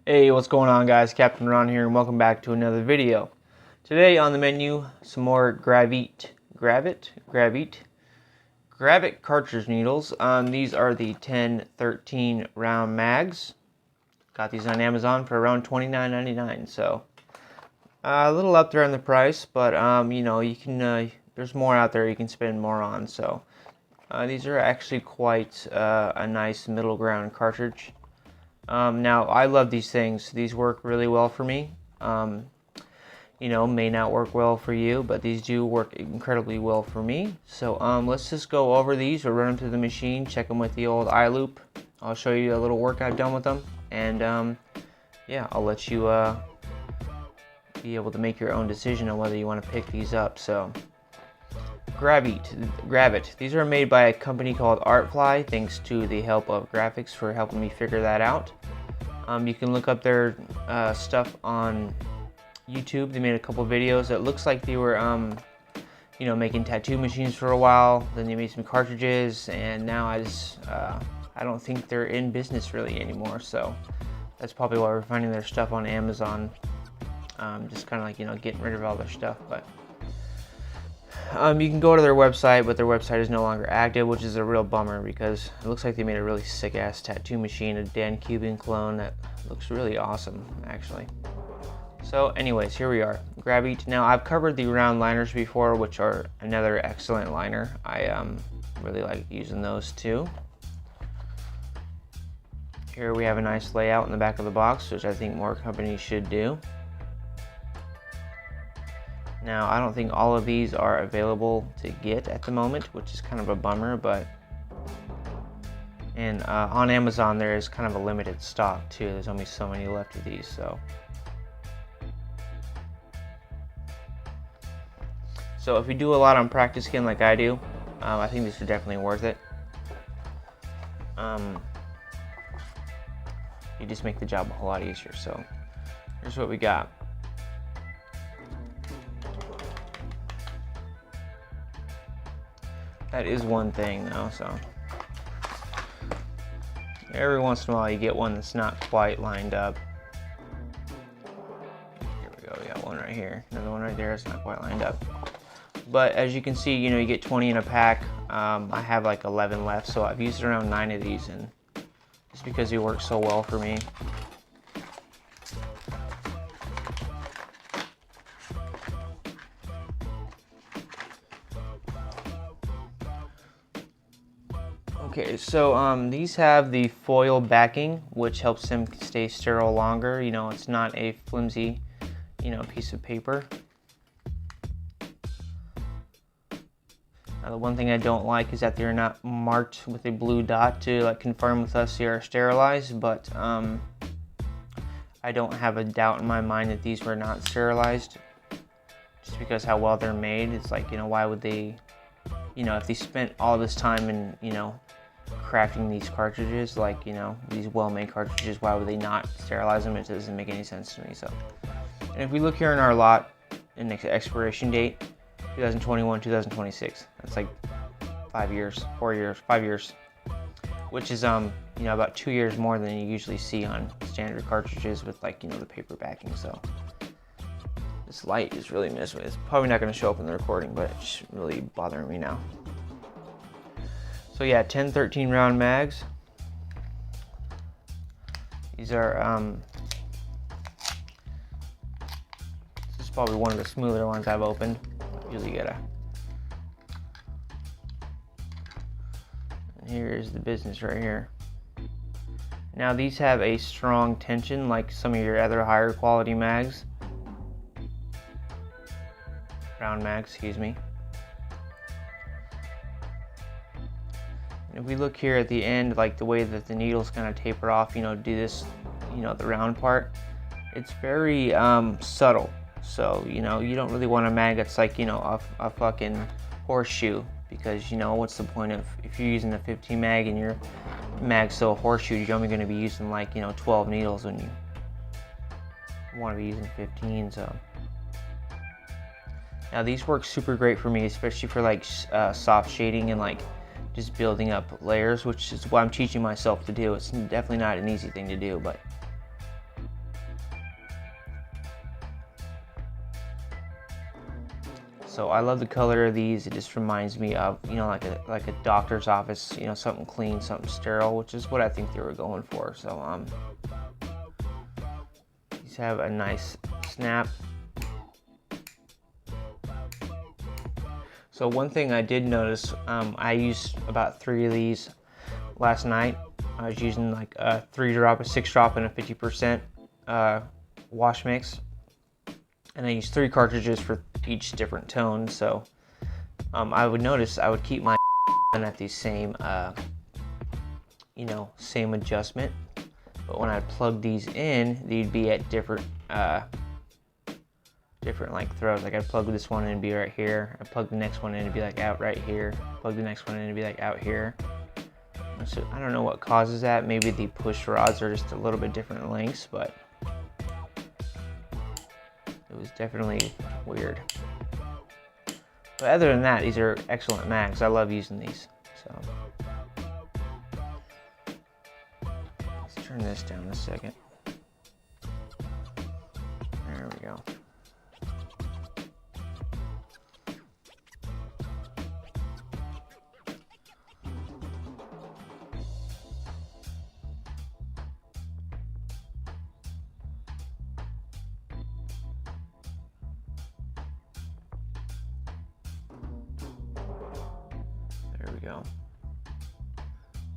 Hey, what's going on, guys? Captain Ron here, and welcome back to another video. Today on the menu, some more GRAVIT cartridge needles. These are the 10-13 round mags. Got these on Amazon for around $29.99, so a little up there on the price, but you know, you can there's more out there you can spend more on. So these are actually quite a nice middle ground cartridge. Now, I love these things. These work really well for me. You know, may not work well for you, but these do work incredibly well for me. So let's just go over these. We'll run them through the machine, check them with the old eye loop. I'll show you a little work I've done with them, and yeah, I'll let you be able to make your own decision on whether you want to pick these up. So GRAVIT. These are made by a company called Artfly. Thanks to the help of Graphics for helping me figure that out. You can look up their stuff on YouTube. They made a couple videos. It looks like they were, you know, making tattoo machines for a while. Then they made some cartridges, and now I don't think they're in business really anymore. So that's probably why we're finding their stuff on Amazon. Just kind of like, you know, getting rid of all their stuff, but. You can go to their website, but their website is no longer active, which is a real bummer because it looks like they made a really sick-ass tattoo machine, a Dan Cuban clone that looks really awesome, actually. So anyways, here we are, GRAVIT. Now, I've covered the round liners before, which are another excellent liner. I really like using those too. Here we have a nice layout in the back of the box, which I think more companies should do. Now, I don't think all of these are available to get at the moment, which is kind of a bummer, but and on Amazon there is kind of a limited stock too. There's only so many left of these, so if you do a lot on practice skin like I do, I think these are definitely worth it. You just make the job a whole lot easier. So here's what we got. That is one thing though, so every once in a while you get one that's not quite lined up. Here we go, we got one right here, another one right there, it's not quite lined up. But as you can see, you know, you get 20 in a pack. I have like 11 left, so I've used around 9 of these, and just because they work so well for me. Okay, so these have the foil backing, which helps them stay sterile longer. You know, it's not a flimsy, you know, piece of paper. Now, the one thing I don't like is that they're not marked with a blue dot to like confirm with us they are sterilized, but I don't have a doubt in my mind that these were not sterilized, just because how well they're made. It's like, you know, why would they, you know, if they spent all this time in, you know, crafting these cartridges, like, you know, these well-made cartridges, why would they not sterilize them? It doesn't make any sense to me. So, and if we look here in our lot, in the expiration date, 2021, 2026, that's like 5 years, 4 years, 5 years, which is you know, about 2 years more than you usually see on standard cartridges with, like, you know, the paper backing. So this light is really missing. It's probably not going to show up in the recording, but it's really bothering me now. So yeah, 10-13 round mags. These are this is probably one of the smoother ones I've opened. Usually get a. And here is the business right here. Now these have a strong tension like some of your other higher quality mags. Round mags, excuse me. If we look here at the end, like the way that the needles kind of taper off, you know, do this, you know, the round part, it's very subtle. So, you know, you don't really want a mag that's like, you know, a fucking horseshoe, because, you know, what's the point of, if you're using a 15 mag and your mag's still a horseshoe, you're only going to be using like, you know, 12 needles when you want to be using 15. So now these work super great for me, especially for like soft shading and like just building up layers, which is what I'm teaching myself to do. It's definitely not an easy thing to do, but So I love the color of these. It just reminds me of, you know, like a doctor's office, you know, something clean, something sterile, which is what I think they were going for. So these have a nice snap. So one thing I did notice, I used about 3 of these last night. I was using like a 3-drop, a 6-drop, and a 50% wash mix. And I used 3 cartridges for each different tone. So I would notice I would keep my at the same, you know, same adjustment. But when I plug these in, they'd be at different like throws. Like I'd plug this one in and be right here. I'd plug the next one in and be like out right here. Plug the next one in and be like out here. So I don't know what causes that. Maybe the push rods are just a little bit different lengths, but it was definitely weird. But other than that, these are excellent mags. I love using these. So let's turn this down a second. There we go. There we go.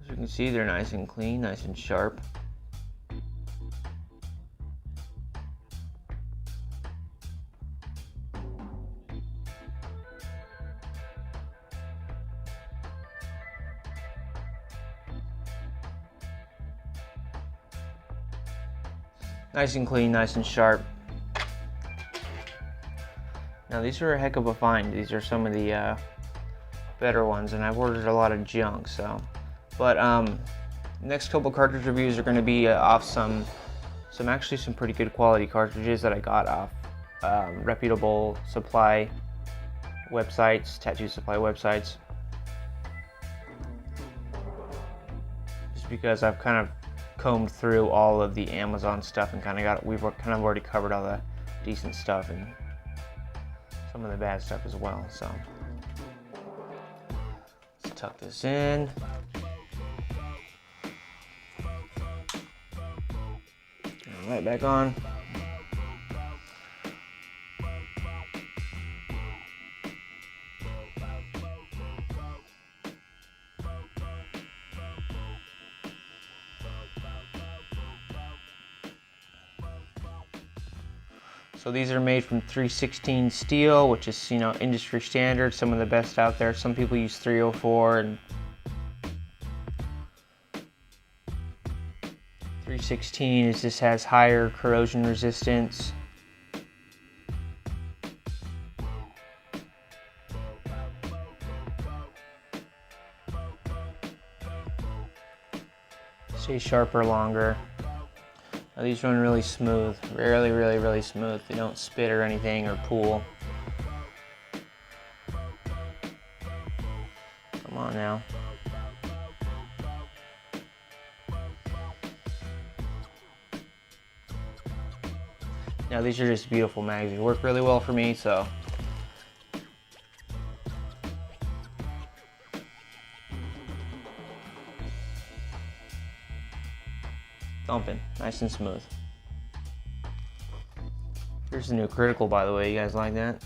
As you can see, they're nice and clean, nice and sharp. Nice and clean, nice and sharp. Now these are a heck of a find. These are some of the better ones, and I've ordered a lot of junk. So, but next couple cartridge reviews are going to be off some pretty good quality cartridges that I got off reputable supply websites, tattoo supply websites. Just because I've kind of combed through all of the Amazon stuff and we've kind of already covered all the decent stuff and some of the bad stuff as well. So let's tuck this in. Right back on. So these are made from 316 steel, which is, you know, industry standard, some of the best out there. Some people use 304, and 316 just has higher corrosion resistance. Stay sharper longer. Now these run really smooth, really smooth. They don't spit or anything or pool. Come on now. Now these are just beautiful mags. They work really well for me, so. Thumping, nice and smooth. Here's the new critical, by the way. You guys like that?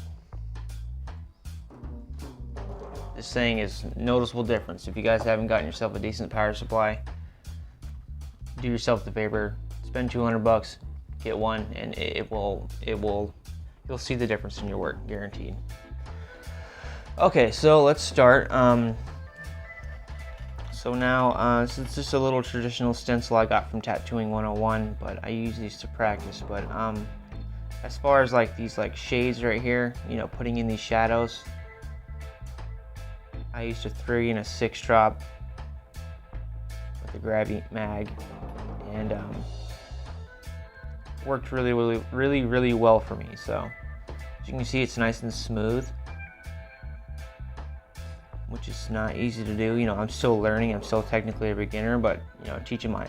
This thing is noticeable difference. If you guys haven't gotten yourself a decent power supply, do yourself the favor. Spend $200, get one, and you'll see the difference in your work, guaranteed. Okay, so let's start. So now, this is just a little traditional stencil I got from Tattooing 101, but I use these to practice. But as far as like these like shades right here, you know, putting in these shadows, I used a 3 and a 6 drop with the GRAVIT mag, and worked really well for me. So as you can see, it's nice and smooth, which is not easy to do. You know, I'm still learning. I'm still technically a beginner, but you know,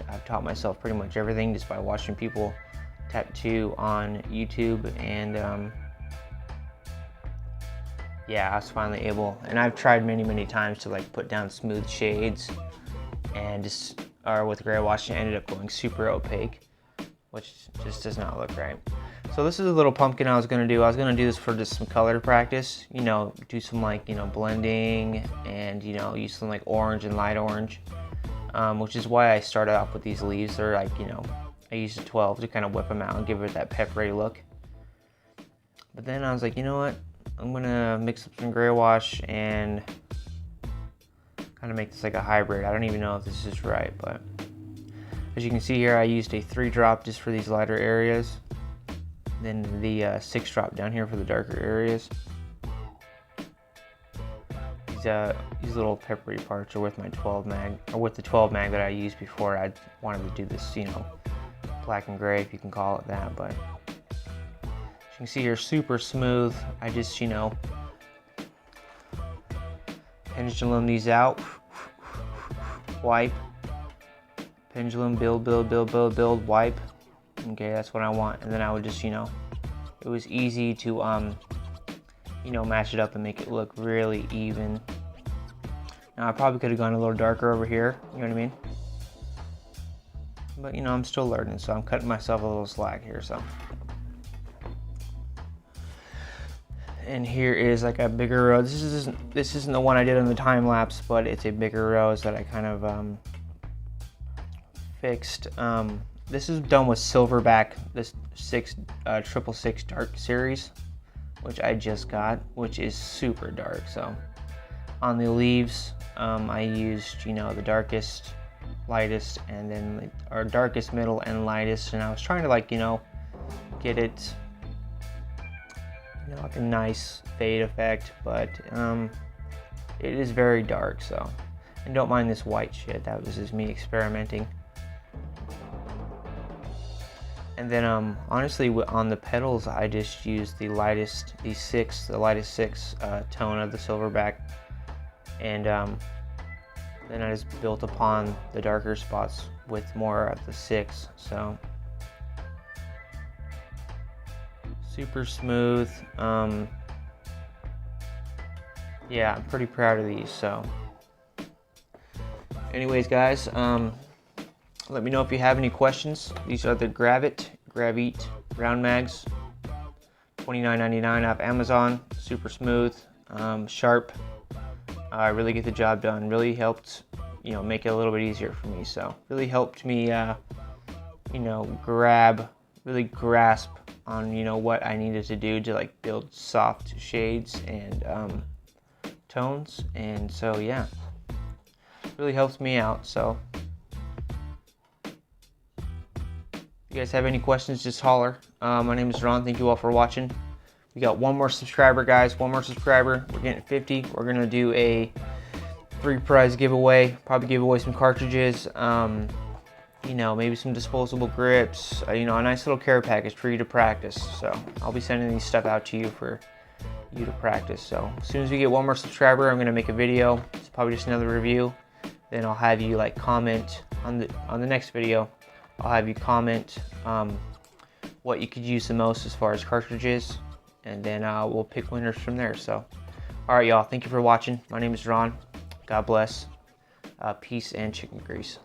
I've taught myself pretty much everything just by watching people tattoo on YouTube and yeah, I was finally able, and I've tried many times to like put down smooth shades and just, or with gray wash, it ended up going super opaque, which just does not look right. So this is a little pumpkin I was gonna do. I was gonna do this for just some color practice, you know, do some like, you know, blending and, you know, use some like orange and light orange, which is why I started off with these leaves. They're like, you know, I used a 12 to kind of whip them out and give it that peppery look. But then I was like, you know what? I'm gonna mix up some gray wash and kind of make this like a hybrid. I don't even know if this is right, but as you can see here, I used a 3-drop just for these lighter areas. Then the 6-drop down here for the darker areas. These little peppery parts are with my 12 mag, or with the 12 mag that I used before. I wanted to do this, you know, black and gray, if you can call it that. But as you can see here, super smooth. I just, you know, pendulum these out, wipe, pendulum, build, wipe. Okay, that's what I want. And then I would just, you know, it was easy to, you know, match it up and make it look really even. Now I probably could have gone a little darker over here, you know what I mean? But, you know, I'm still learning, so I'm cutting myself a little slack here, so. And here is like a bigger rose. This isn't the one I did on the time lapse, but it's a bigger rose that I kind of fixed. This is done with Silverback, this 666 dark series, which I just got, which is super dark. So on the leaves, I used, you know, the darkest, lightest, and then our darkest, middle, and lightest. And I was trying to, like, you know, get it, you know, like a nice fade effect, but it is very dark. So, and don't mind this white shit. That was just me experimenting. And then honestly, on the petals, I just used the lightest, the lightest 6 tone of the Silverback, and then I just built upon the darker spots with more of the 6. So super smooth. Yeah, I'm pretty proud of these. So anyways, guys, let me know if you have any questions. These are the GRAVIT round mags, $29.99 off Amazon. Super smooth, sharp. Really get the job done. Really helped, you know, make it a little bit easier for me. So really helped me, you know, really grasp on, you know, what I needed to do to like build soft shades and tones. And so yeah, really helps me out. So if you guys have any questions, just holler. My name is Ron. Thank you all for watching. We got one more subscriber, guys. One more subscriber. We're getting 50. We're gonna do a free prize giveaway. Probably give away some cartridges. You know, maybe some disposable grips. You know, a nice little care package for you to practice. So I'll be sending these stuff out to you for you to practice. So as soon as we get one more subscriber, I'm gonna make a video. It's probably just another review. Then I'll have you like comment on the next video. I'll have you comment what you could use the most as far as cartridges, and then we'll pick winners from there. So, all right, y'all. Thank you for watching. My name is Ron. God bless. Peace and chicken grease.